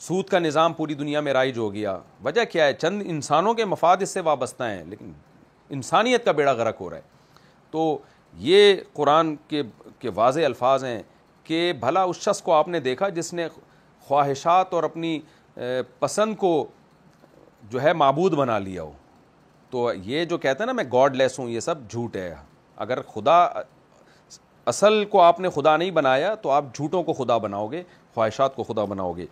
سود کا نظام پوری دنیا میں رائج ہو گیا. وجہ کیا ہے؟ چند انسانوں کے مفاد اس سے وابستہ ہیں لیکن انسانیت کا بیڑا غرق ہو رہا ہے. تو یہ قرآن کے واضح الفاظ ہیں کہ بھلا اس شخص کو آپ نے دیکھا جس نے خواہشات اور اپنی پسند کو جو ہے معبود بنا لیا ہو. تو یہ جو کہتے ہیں نا میں گاڈ لیس ہوں، یہ سب جھوٹ ہے. اگر خدا اصل کو آپ نے خدا نہیں بنایا تو آپ جھوٹوں کو خدا بناؤ گے، خواہشات کو خدا بناؤ گے.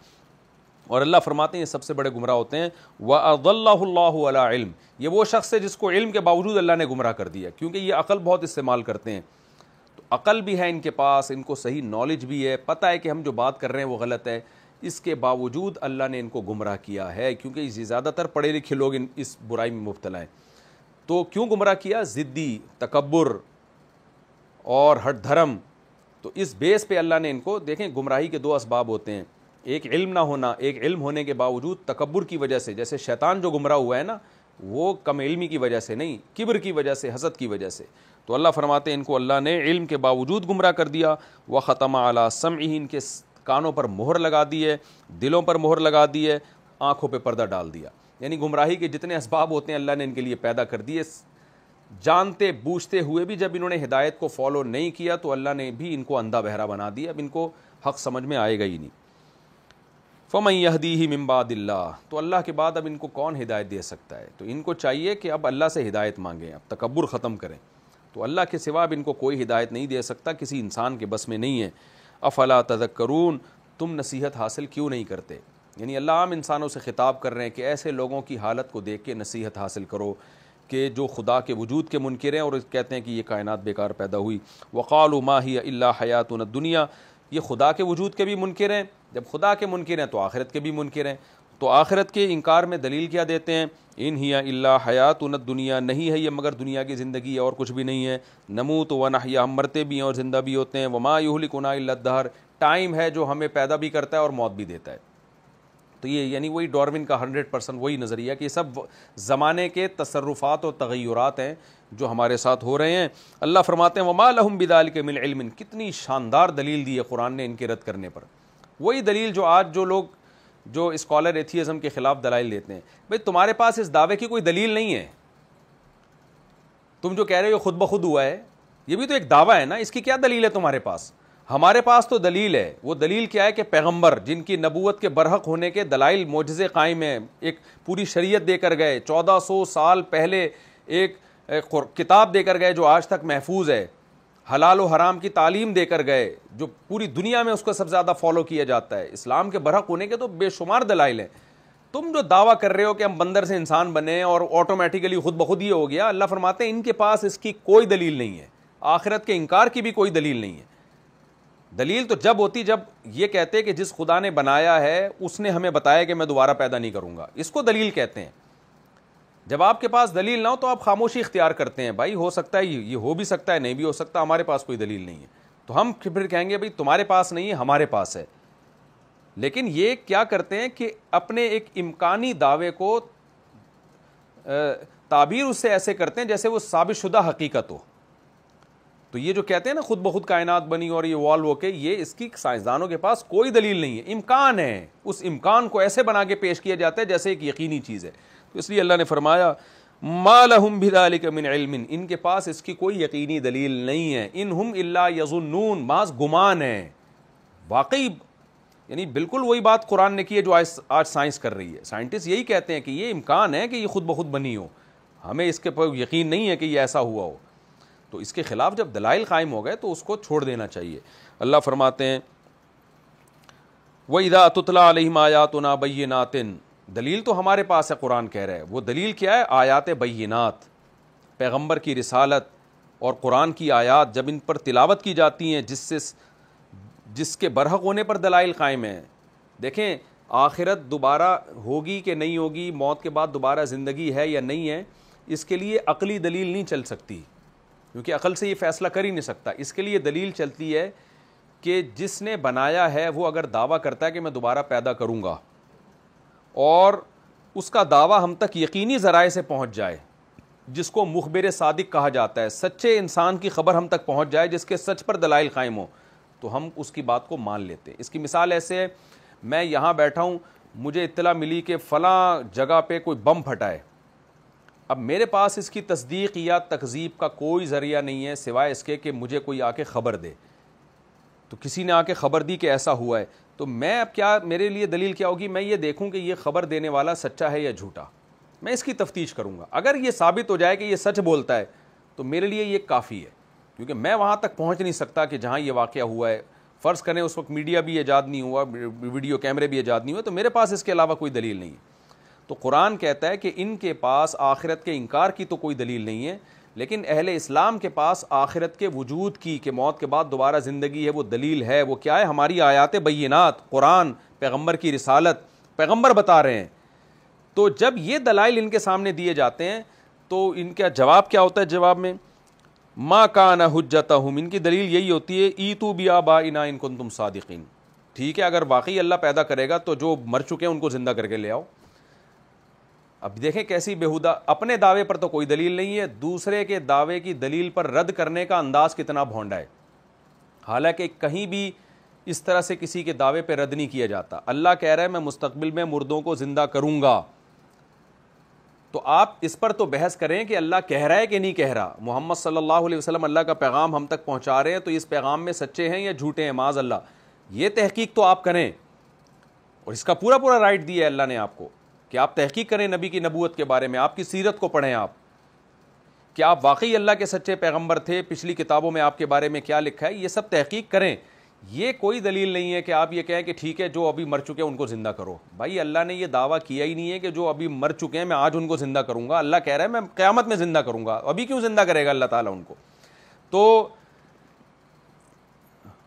اور اللہ فرماتے ہیں یہ سب سے بڑے گمراہ ہوتے ہیں. وَأَضَلَّهُ اللَّهُ عَلَىٰ عِلْمٍ، یہ وہ شخص ہے جس کو علم کے باوجود اللہ نے گمراہ کر دیا، کیونکہ یہ عقل بہت استعمال کرتے ہیں. تو عقل بھی ہے ان کے پاس، ان کو صحیح نالج بھی ہے، پتہ ہے کہ ہم جو بات کر رہے ہیں وہ غلط ہے، اس کے باوجود اللہ نے ان کو گمراہ کیا ہے، کیونکہ یہ زیادہ تر پڑھے لکھے لوگ اس برائی میں مبتلا ہیں. تو کیوں گمراہ کیا؟ ضدی، تکبر اور ہٹ دھرم. تو اس بیس پہ اللہ نے ان کو، دیکھیں گمراہی کے دو اسباب ہوتے ہیں، ایک علم نہ ہونا، ایک علم ہونے کے باوجود تکبر کی وجہ سے. جیسے شیطان جو گمراہ ہوا ہے نا، وہ کم علمی کی وجہ سے نہیں، کبر کی وجہ سے، حسد کی وجہ سے. تو اللہ فرماتے ہیں ان کو اللہ نے علم کے باوجود گمراہ کر دیا. وَخَتَمَ عَلَىٰ سَمْعِهِ، ان کے کانوں پر مہر لگا دی ہے، دلوں پر مہر لگا دی ہے، آنکھوں پہ پردہ ڈال دیا. یعنی گمراہی کے جتنے اسباب ہوتے ہیں اللہ نے ان کے لیے پیدا کر دیے. جانتے بوجھتے ہوئے بھی جب انہوں نے ہدایت کو فالو نہیں کیا تو اللہ نے بھی ان کو اندھا بہرا بنا دیا. اب ان کو حق سمجھ میں آئے گا ہی نہیں. فَمَن يَهْدِيهِ مِن بَعْدِ اللَّهِ، تو اللہ کے بعد اب ان کو کون ہدایت دے سکتا ہے؟ تو ان کو چاہیے کہ اب اللہ سے ہدایت مانگیں، اب تکبر ختم کریں. تو اللہ کے سوا اب ان کو کوئی ہدایت نہیں دے سکتا، کسی انسان کے بس میں نہیں ہے. افلا تذکرون، تم نصیحت حاصل کیوں نہیں کرتے؟ یعنی اللہ عام انسانوں سے خطاب کر رہے ہیں کہ ایسے لوگوں کی حالت کو دیکھ کے نصیحت حاصل کرو کہ جو خدا کے وجود کے منکر ہیں اور کہتے ہیں کہ یہ کائنات بیکار پیدا ہوئی. وقالوا ما هي الا حیاتنا الدنیا، یہ خدا کے وجود کے بھی منکر ہیں. جب خدا کے منکر ہیں تو آخرت کے بھی منکر ہیں. تو آخرت کے انکار میں دلیل کیا دیتے ہیں؟ ان ہی الا حیاتنا الدنیا، نہیں ہے یہ مگر دنیا کی زندگی ہے اور کچھ بھی نہیں ہے. نموت و نحیا، ہم مرتے بھی ہیں اور زندہ بھی ہوتے ہیں. وما یہلکنا الا الدہر، ٹائم ہے جو ہمیں پیدا بھی کرتا ہے اور موت بھی دیتا ہے. تو یہ یعنی وہی ڈاروین کا 100% وہی نظریہ کہ یہ سب زمانے کے تصرفات اور تغیرات ہیں جو ہمارے ساتھ ہو رہے ہیں. اللہ فرماتے ہیں وما لہم بذلک من علم، کتنی شاندار دلیل دی ہے قرآن نے ان کے رد کرنے پر. وہی دلیل جو آج جو لوگ جو اسکالر ایتھیزم کے خلاف دلائل دیتے ہیں. بھئی تمہارے پاس اس دعوے کی کوئی دلیل نہیں ہے. تم جو کہہ رہے ہو خود بخود ہوا ہے، یہ بھی تو ایک دعویٰ ہے نا، اس کی کیا دلیل ہے تمہارے پاس؟ ہمارے پاس تو دلیل ہے. وہ دلیل کیا ہے کہ پیغمبر جن کی نبوت کے برحق ہونے کے دلائل معجزے قائم ہیں، ایک پوری شریعت دے کر گئے، 1400 سال پہلے ایک کتاب دے کر گئے جو آج تک محفوظ ہے، حلال و حرام کی تعلیم دے کر گئے جو پوری دنیا میں اس کو سب سے زیادہ فالو کیا جاتا ہے. اسلام کے برحق ہونے کے تو بے شمار دلائل ہیں. تم جو دعویٰ کر رہے ہو کہ ہم بندر سے انسان بنے اور آٹومیٹیکلی خود بخود یہ ہو گیا، اللہ فرماتے ہیں ان کے پاس اس کی کوئی دلیل نہیں ہے. آخرت کے انکار کی بھی کوئی دلیل نہیں ہے. دلیل تو جب ہوتی جب یہ کہتے کہ جس خدا نے بنایا ہے اس نے ہمیں بتایا کہ میں دوبارہ پیدا نہیں کروں گا، اس کو دلیل کہتے ہیں. جب آپ کے پاس دلیل نہ ہو تو آپ خاموشی اختیار کرتے ہیں. بھائی ہو سکتا ہے یہ ہو بھی سکتا ہے، نہیں بھی ہو سکتا، ہمارے پاس کوئی دلیل نہیں ہے. تو ہم پھر کہیں گے بھائی تمہارے پاس نہیں ہے، ہمارے پاس ہے. لیکن یہ کیا کرتے ہیں کہ اپنے ایک امکانی دعوے کو تعبیر اس سے ایسے کرتے ہیں جیسے وہ ثابت شدہ حقیقت ہو. تو یہ جو کہتے ہیں نا خود بخود کائنات بنی اور یہ والو ہو کے، یہ اس کی سائنسدانوں کے پاس کوئی دلیل نہیں ہے. امکان ہے، اس امکان کو ایسے بنا کے پیش کیا جاتا ہے جیسے ایک یقینی چیز ہے. تو اس لیے اللہ نے فرمایا ما لہم بذلک من علم، ان کے پاس اس کی کوئی یقینی دلیل نہیں ہے. ان ہم الا یظنون، محض گمان ہے. واقعی یعنی بالکل وہی بات قرآن نے کی ہے جو آج سائنس کر رہی ہے. سائنٹسٹ یہی کہتے ہیں کہ یہ امکان ہے کہ یہ خود بخود بنی ہو، ہمیں اس کے پر یقین نہیں ہے کہ یہ ایسا ہوا ہو. تو اس کے خلاف جب دلائل قائم ہو گئے تو اس کو چھوڑ دینا چاہیے. اللہ فرماتے ہیں وَإِذَا تُتْلَىٰ عَلَيْهِمْ آيَاتُنَا بَيِّنَاتٍ، دلیل تو ہمارے پاس ہے. قرآن کہہ رہا ہے وہ دلیل کیا ہے؟ آیات بینات، پیغمبر کی رسالت اور قرآن کی آیات جب ان پر تلاوت کی جاتی ہیں جس کے برحق ہونے پر دلائل قائم ہیں. دیکھیں آخرت دوبارہ ہوگی کہ نہیں ہوگی، موت کے بعد دوبارہ زندگی ہے یا نہیں ہے، اس کے لیے عقلی دلیل نہیں چل سکتی کیونکہ عقل سے یہ فیصلہ کر ہی نہیں سکتا. اس کے لیے دلیل چلتی ہے کہ جس نے بنایا ہے وہ اگر دعویٰ کرتا ہے کہ میں دوبارہ پیدا کروں گا اور اس کا دعویٰ ہم تک یقینی ذرائع سے پہنچ جائے، جس کو مخبر صادق کہا جاتا ہے، سچے انسان کی خبر ہم تک پہنچ جائے جس کے سچ پر دلائل قائم ہو، تو ہم اس کی بات کو مان لیتے ہیں. اس کی مثال ایسے ہے، میں یہاں بیٹھا ہوں، مجھے اطلاع ملی کہ فلاں جگہ پہ کوئی بم پھٹا ہے. اب میرے پاس اس کی تصدیق یا تکذیب کا کوئی ذریعہ نہیں ہے سوائے اس کے کہ مجھے کوئی آ کے خبر دے. تو کسی نے آ کے خبر دی کہ ایسا ہوا ہے, تو میں اب کیا, میرے لیے دلیل کیا ہوگی؟ میں یہ دیکھوں کہ یہ خبر دینے والا سچا ہے یا جھوٹا, میں اس کی تفتیش کروں گا. اگر یہ ثابت ہو جائے کہ یہ سچ بولتا ہے تو میرے لیے یہ کافی ہے, کیونکہ میں وہاں تک پہنچ نہیں سکتا کہ جہاں یہ واقعہ ہوا ہے. فرض کریں اس وقت میڈیا بھی ایجاد نہیں ہوا, ویڈیو کیمرے بھی ایجاد نہیں ہوئے, تو میرے پاس اس کے علاوہ کوئی دلیل نہیں ہے. تو قرآن کہتا ہے کہ ان کے پاس آخرت کے انکار کی تو کوئی دلیل نہیں ہے, لیکن اہل اسلام کے پاس آخرت کے وجود کی, کہ موت کے بعد دوبارہ زندگی ہے, وہ دلیل ہے. وہ کیا ہے؟ ہماری آیات بینات, قرآن, پیغمبر کی رسالت, پیغمبر بتا رہے ہیں. تو جب یہ دلائل ان کے سامنے دیے جاتے ہیں تو ان کا جواب کیا ہوتا ہے؟ جواب میں ما کان حجتہم, ان کی دلیل یہی ہوتی ہے ایتو بآبائنا ان کنتم صادقین. ٹھیک ہے, اگر واقعی اللہ پیدا کرے گا تو جو مر چکے ہیں ان کو زندہ کر کے لے آؤ. اب دیکھیں کیسی بےہودہ, اپنے دعوے پر تو کوئی دلیل نہیں ہے, دوسرے کے دعوے کی دلیل پر رد کرنے کا انداز کتنا بھونڈا ہے. حالانکہ کہیں بھی اس طرح سے کسی کے دعوے پہ رد نہیں کیا جاتا. اللہ کہہ رہا ہے میں مستقبل میں مردوں کو زندہ کروں گا, تو آپ اس پر تو بحث کریں کہ اللہ کہہ رہا ہے کہ نہیں کہہ رہا. محمد صلی اللہ علیہ وسلم اللہ کا پیغام ہم تک پہنچا رہے ہیں, تو اس پیغام میں سچے ہیں یا جھوٹے ہیں, معاذ اللہ, یہ تحقیق تو آپ کریں. اور اس کا پورا پورا رائٹ دیا ہے اللہ نے آپ کو کہ آپ تحقیق کریں نبی کی نبوت کے بارے میں, آپ کی سیرت کو پڑھیں, آپ کہ آپ واقعی اللہ کے سچے پیغمبر تھے, پچھلی کتابوں میں آپ کے بارے میں کیا لکھا ہے, یہ سب تحقیق کریں. یہ کوئی دلیل نہیں ہے کہ آپ یہ کہیں کہ ٹھیک ہے جو ابھی مر چکے ہیں ان کو زندہ کرو. بھائی اللہ نے یہ دعویٰ کیا ہی نہیں ہے کہ جو ابھی مر چکے ہیں میں آج ان کو زندہ کروں گا. اللہ کہہ رہا ہے میں قیامت میں زندہ کروں گا. ابھی کیوں زندہ کرے گا اللہ تعالیٰ ان کو؟ تو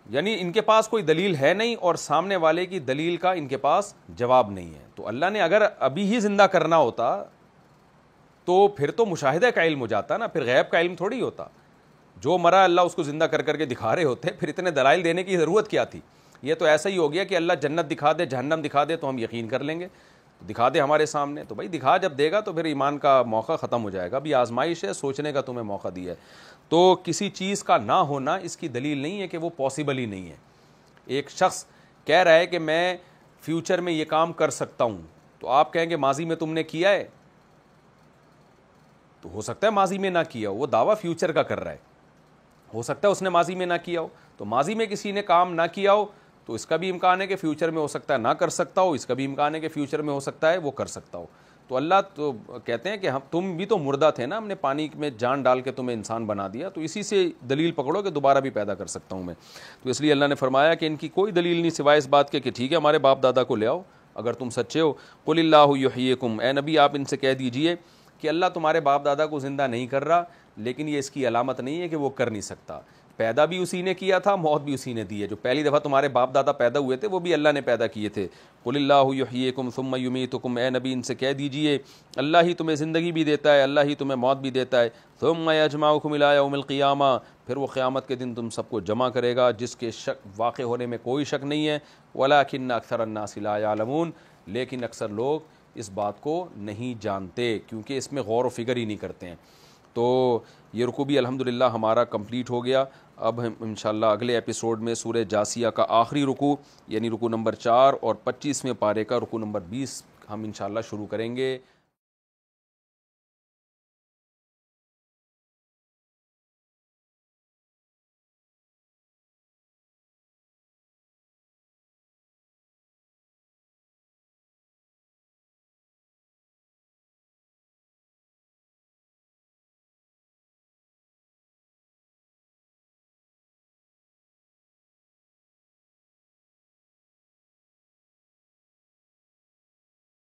یعنی ان کے پاس کوئی دلیل ہے نہیں, اور سامنے والے کی دلیل کا ان کے پاس جواب نہیں ہے. تو اللہ نے اگر ابھی ہی زندہ کرنا ہوتا تو پھر تو مشاہدہ کا علم ہو جاتا نا, پھر غیب کا علم تھوڑی ہوتا. جو مرا اللہ اس کو زندہ کر کر کے دکھا رہے ہوتے, پھر اتنے دلائل دینے کی ضرورت کیا تھی؟ یہ تو ایسا ہی ہو گیا کہ اللہ جنت دکھا دے, جہنم دکھا دے تو ہم یقین کر لیں گے, دکھا دے ہمارے سامنے. تو بھائی دکھا جب دے گا تو پھر ایمان کا موقع ختم ہو جائے گا. ابھی آزمائش ہے, سوچنے کا تمہیں موقع دیا ہے. تو کسی چیز کا نہ ہونا اس کی دلیل نہیں ہے کہ وہ پاسبل ہی نہیں ہے. ایک شخص کہہ رہا ہے کہ میں فیوچر میں یہ کام کر سکتا ہوں, تو آپ کہیں گے ماضی میں تم نے کیا ہے, تو ہو سکتا ہے ماضی میں نہ کیا ہو. وہ دعویٰ فیوچر کا کر رہا ہے, ہو سکتا ہے اس نے ماضی میں نہ کیا ہو. تو ماضی میں کسی نے کام نہ کیا ہو تو اس کا بھی امکان ہے کہ فیوچر میں ہو سکتا ہے نہ کر سکتا ہو, اس کا بھی امکان ہے کہ فیوچر میں ہو سکتا ہے وہ کر سکتا ہو. تو اللہ تو کہتے ہیں کہ تم بھی تو مردہ تھے نا, ہم نے پانی میں جان ڈال کے تمہیں انسان بنا دیا, تو اسی سے دلیل پکڑو کہ دوبارہ بھی پیدا کر سکتا ہوں میں. تو اس لیے اللہ نے فرمایا کہ ان کی کوئی دلیل نہیں سوائے اس بات کے کہ ٹھیک ہے ہمارے باپ دادا کو لے آؤ اگر تم سچے ہو. قل اللہ یحییکم, اے نبی آپ ان سے کہہ دیجئے کہ اللہ تمہارے باپ دادا کو زندہ نہیں کر رہا, لیکن یہ اس کی علامت نہیں ہے کہ وہ کر نہیں سکتا. پیدا بھی اسی نے کیا تھا, موت بھی اسی نے دی ہے. جو پہلی دفعہ تمہارے باپ دادا پیدا ہوئے تھے وہ بھی اللہ نے پیدا کیے تھے. قل اللہ یحییکم ثم یمیتکم, اے نبی ان سے کہہ دیجئے اللہ ہی تمہیں زندگی بھی دیتا ہے, اللہ ہی تمہیں موت بھی دیتا ہے. ثم یجمعکم الی یوم القیامہ, پھر وہ قیامت کے دن تم سب کو جمع کرے گا, جس کے شک واقع ہونے میں کوئی شک نہیں ہے. ولکن اکثر الناس لا یعلمون, لیکن اکثر لوگ اس بات کو نہیں جانتے کیونکہ اس میں غور و فکر ہی نہیں کرتے ہیں. تو یہ رکوع بھی الحمدللہ ہمارا کمپلیٹ ہو گیا. اب ہم انشاءاللہ اگلے ایپیسوڈ میں سورہ جاسیہ کا آخری رکوع یعنی رکوع نمبر 4 اور 25ویں پارے کا رکوع نمبر 20 ہم انشاءاللہ شروع کریں گے.